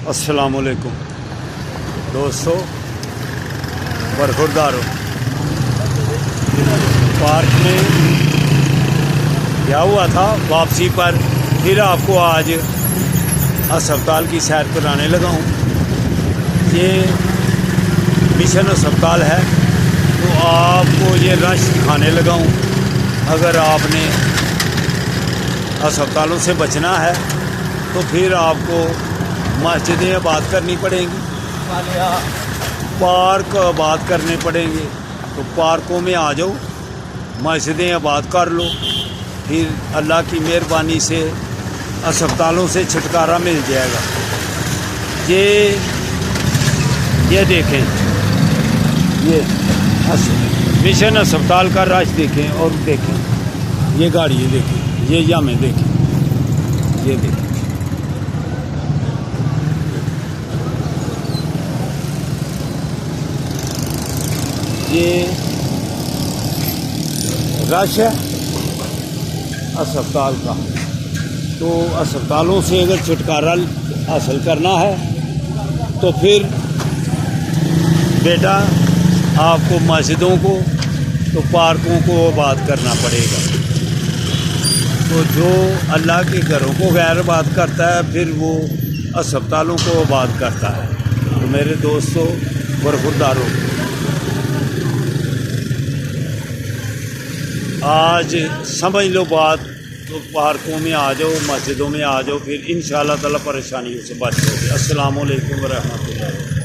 अस्सलामुअलैकुम दोस्तों, बरखुरदारों। पार्क में गया हुआ था, वापसी पर फिर आपको आज अस्पताल की सैर कराने लगा हूँ। ये मिशन अस्पताल है, तो आपको ये रश दिखाने लगा हूँ। अगर आपने अस्पतालों से बचना है तो फिर आपको मस्जिदें आबाद करनी पड़ेंगी, पार्क आबाद करने पड़ेंगे। तो पार्कों में आ जाओ, मस्जिदें आबाद कर लो, फिर अल्लाह की मेहरबानी से अस्पतालों से छुटकारा मिल जाएगा। ये देखें, ये मिशन अस्पताल का रश देखें, और देखें ये गाड़ी देखें, ये जामे देखें, ये देखें। ये रश है अस्पताल का। तो अस्पतालों से अगर छुटकारा हासिल करना है तो फिर बेटा आपको मस्जिदों को, तो पार्कों को आबाद करना पड़ेगा। तो जो अल्लाह के घरों को गैर आबाद करता है, फिर वो अस्पतालों को आबाद करता है। तो मेरे दोस्तों, बरखुरदारों, आज समझ लो बात। तो पार्कों में आ जाओ, मस्जिदों में आ जाओ, फिर इंशाअल्लाह ताला परेशानियों से बच जाओगे। अस्सलामु अलैकुम व रहमतुल्लाह।